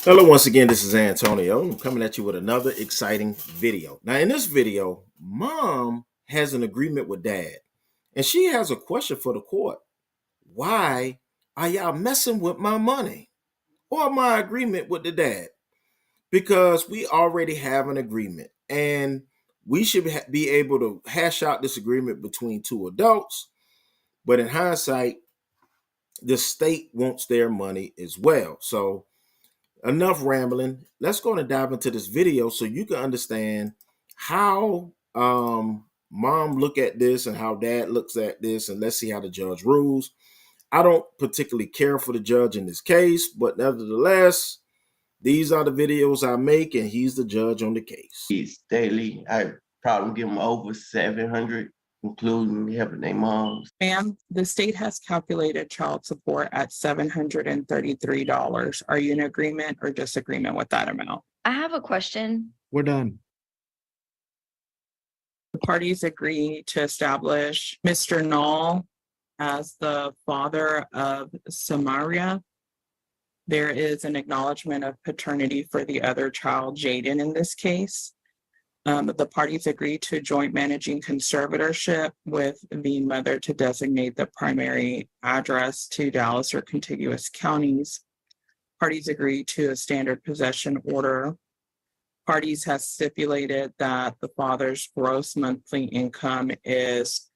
Hello, once again, this is Antonio. I'm coming at you with another exciting video. Now, in this video, mom has an agreement with dad, and she has a question for the court. Why are y'all messing with my money or my agreement with the dad? Because we already have an agreement, and we should be able to hash out this agreement between two adults. But in hindsight, the state wants their money as well. So, enough rambling. Let's go and dive into this video so you can understand how mom look at this and how dad looks at this, and let's see how the judge rules. I don't particularly care for the judge in this case, but nevertheless, these are the videos I make, and he's the judge on the case. It's daily. I probably give them over 700, including helping their moms. Ma'am, the state has calculated child support at $733. Are you in agreement or disagreement with that amount? I have a question. We're done. The parties agree to establish Mr. Nall as the father of Samaria. There is an acknowledgement of paternity for the other child, Jaden, in this case. The parties agree to joint managing conservatorship with the mother to designate the primary address to Dallas or contiguous counties. Parties agree to a standard possession order. Parties have stipulated that the father's gross monthly income is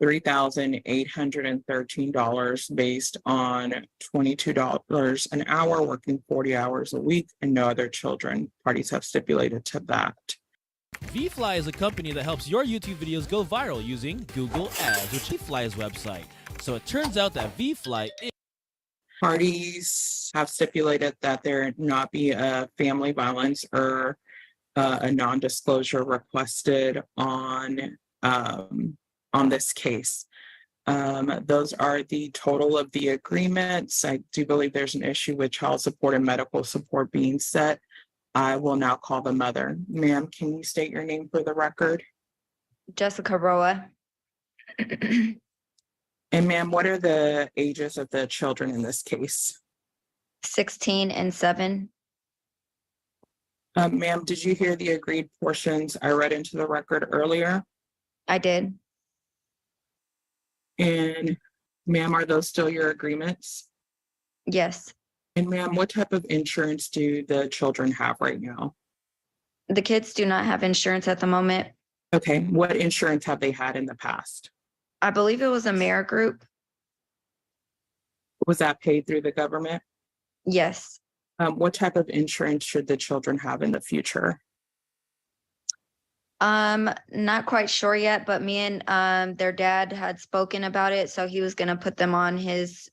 $3,813 based on $22 an hour, working 40 hours a week, and no other children. Parties have stipulated to that. VFly is a company that helps your YouTube videos go viral using Google Ads, which is VFly's website. So it turns out that VFly is... Parties have stipulated that there not be a family violence or a non-disclosure requested on this case. Those are the total of the agreements. I do believe there's an issue with child support and medical support being set. I will now call the mother. Ma'am, can you state your name for the record? Jessica Roa. And ma'am, what are the ages of the children in this case? 16 and 7. Ma'am, did you hear the agreed portions I read into the record earlier? I did. And ma'am, are those still your agreements? Yes. And ma'am, what type of insurance do the children have right now? The kids do not have insurance at the moment. Okay, what insurance have they had in the past? I believe it was a mayor group. Was that paid through the government? Yes. What type of insurance should the children have in the future? Not quite sure yet, but me and their dad had spoken about it, so he was gonna put them on his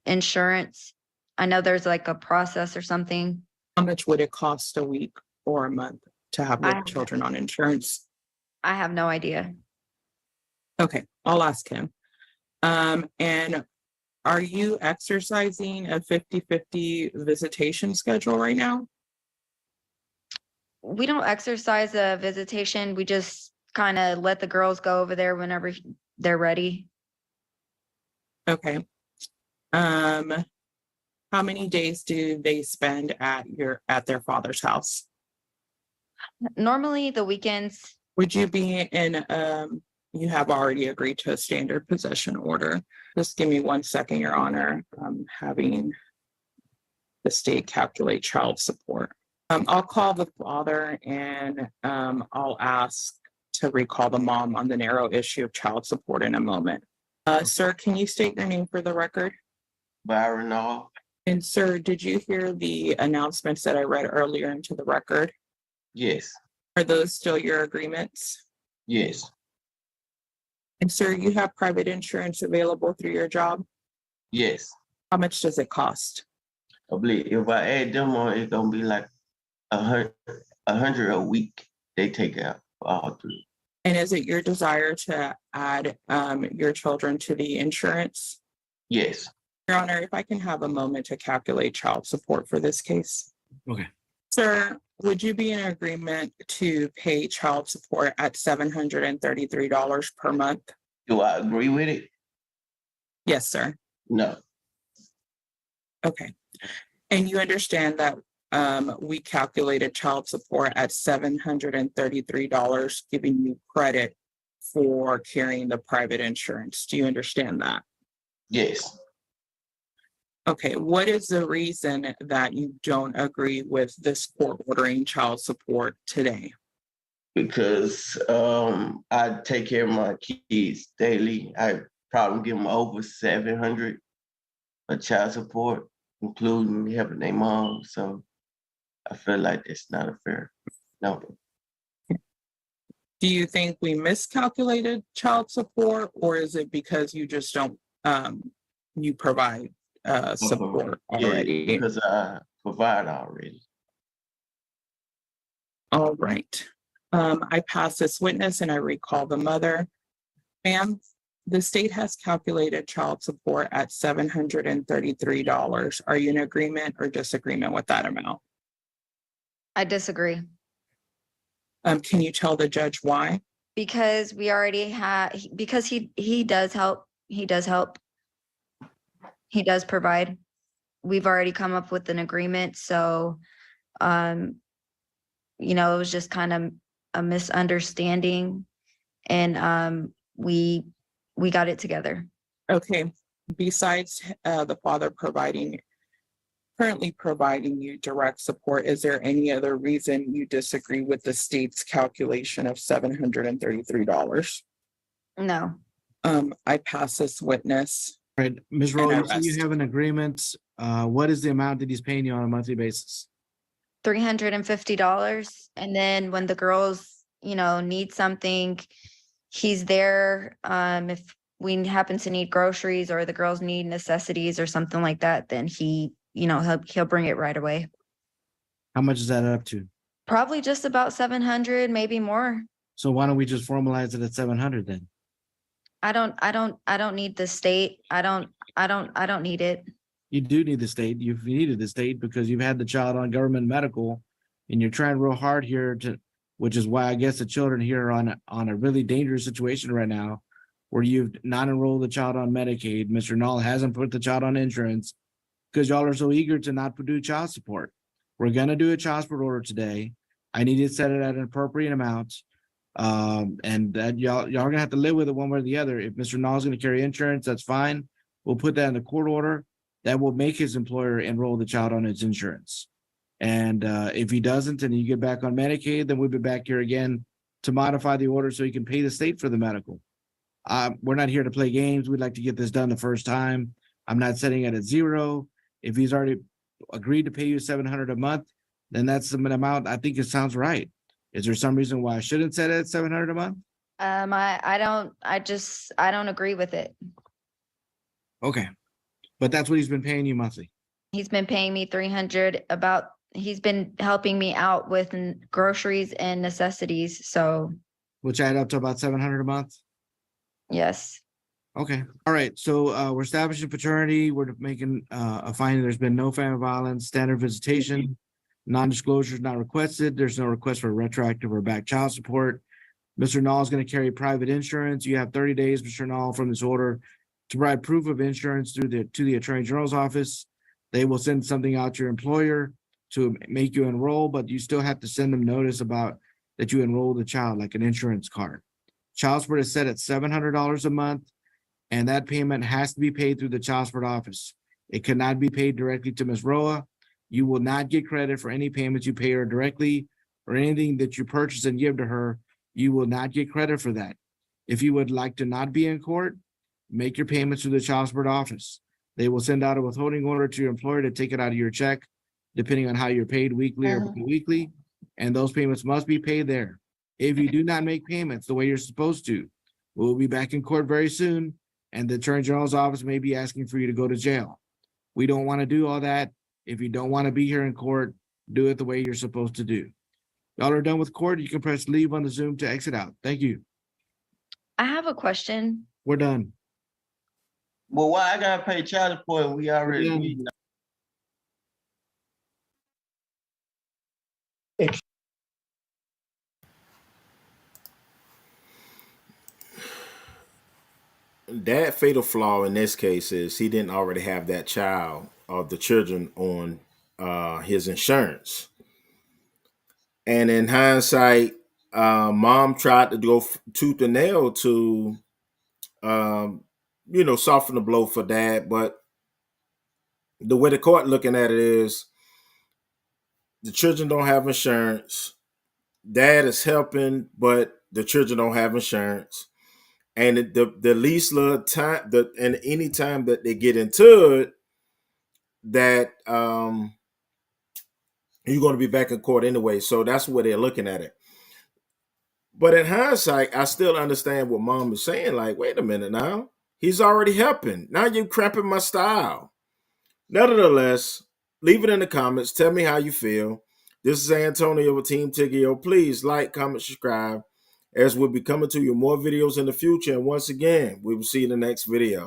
insurance. I know there's like a process or something. How much would it cost a week or a month to have the children on insurance? I have no idea. Okay, I'll ask him. And are you exercising a 50-50 visitation schedule right now? We don't exercise a visitation. We just kind of let the girls go over there whenever they're ready. Okay. How many days do they spend at their father's house? Normally the weekends. Would you be in, you have already agreed to a standard possession order. Just give me 1 second, Your Honor. I'm having the state calculate child support. I'll call the father and I'll ask to recall the mom on the narrow issue of child support in a moment. Sir, can you state your name for the record? Byron Nall. And sir, did you hear the announcements that I read earlier into the record? Yes. Are those still your agreements? Yes. And sir, you have private insurance available through your job? Yes. How much does it cost? I believe if I add them on, it's gonna be like $100 a week. They take out all three. And is it your desire to add your children to the insurance? Yes. Your Honor, if I can have a moment to calculate child support for this case. Okay. Sir, would you be in agreement to pay child support at $733 per month? Do I agree with it? Yes, sir. No. Okay. And you understand that we calculated child support at $733, giving you credit for carrying the private insurance. Do you understand that? Yes, Okay, what is the reason that you don't agree with this court ordering child support today? because I take care of my kids daily. I probably give them over 700 for child support, including helping their mom. So I feel like it's not a fair number. Do you think we miscalculated child support, or is it because you just don't, you provide support Yeah, already? because I provide already. All right. I pass this witness and I recall the mother. Ma'am, the state has calculated child support at $733. Are you in agreement or disagreement with that amount? I disagree. Can you tell the judge why? Because we already had, because he does help. He does help. He does provide. We've already come up with an agreement. So, it was just kind of a misunderstanding, and we got it together. Okay. Besides the father currently providing you direct support, is there any other reason you disagree with the state's calculation of $733? No, I pass this witness. Right, Ms. Rowe, And you say you arrest. have an agreement. What is the amount that he's paying you on a monthly basis? $350. And then when the girls, need something, he's there. If we happen to need groceries or the girls need necessities or something like that, then he'll bring it right away. How much is that up to? Probably just about 700, maybe more. So why don't we just formalize it at 700 then? I don't need the state. I don't need it. You do need the state. You've needed the state because you've had the child on government medical, and you're trying real hard here which is why I guess the children here are on a really dangerous situation right now, where you've not enrolled the child on Medicaid. Mr. Nall hasn't put the child on insurance because y'all are so eager to not do child support. We're gonna do a child support order today. I need to set it at an appropriate amount. And that y'all are gonna have to live with it one way or the other. If Mr. Nall is gonna carry insurance, that's fine. We'll put that in the court order. That will make his employer enroll the child on his insurance. And if he doesn't, and you get back on Medicaid, then we'll be back here again to modify the order so he can pay the state for the medical. We're not here to play games. We'd like to get this done the first time. I'm not setting it at 0. If he's already agreed to pay you $700 a month, then that's the amount. I think it sounds right. Is there some reason why I shouldn't set it at $700 a month? I don't agree with it. Okay. But that's what he's been paying you monthly. He's been paying me 300 he's been helping me out with groceries and necessities. So Which add up to about $700 a month. yes. Okay. All right. So we're establishing paternity. We're making a finding there's been no family violence, standard visitation, non-disclosure is not requested. There's no request for retroactive or back child support. Mr. Nall is going to carry private insurance. You have 30 days, Mr. Nall, from this order to provide proof of insurance to the Attorney General's office. They will send something out to your employer to make you enroll, but you still have to send them notice about that you enrolled the child, like an insurance card. Child support is set at $700 a month, and that payment has to be paid through the child support office. It cannot be paid directly to Ms. Roa. You will not get credit for any payments you pay her directly or anything that you purchase and give to her. You will not get credit for that. If you would like to not be in court, make your payments to the child support office. They will send out a withholding order to your employer to take it out of your check, depending on how you're paid weekly or weekly, and those payments must be paid there. If you do not make payments the way you're supposed to, we'll be back in court very soon, and the Attorney General's office may be asking for you to go to jail. We don't want to do all that. If you don't want to be here in court, do it the way you're supposed to do. Y'all are done with court. You can press leave on the Zoom to exit out. Thank you. I have a question. We're done. Well, why I gotta pay child support? We already Yeah. meeting. That fatal flaw in this case is he didn't already have that child or the children on his insurance. And in hindsight, mom tried to go tooth and nail to, soften the blow for dad. But the way the court looking at it is the children don't have insurance. Dad is helping, but the children don't have insurance. And the least little time and any time that they get into it, that you're going to be back in court anyway. So that's where they're looking at it. But in hindsight, I still understand what mom is saying. Like, wait a minute now. He's already helping. Now you're cramping my style. Nevertheless, leave it in the comments. Tell me how you feel. This is Antonio with Team Tiggio. Please like, comment, subscribe, as we'll be coming to you more videos in the future. And once again, we will see you in the next video.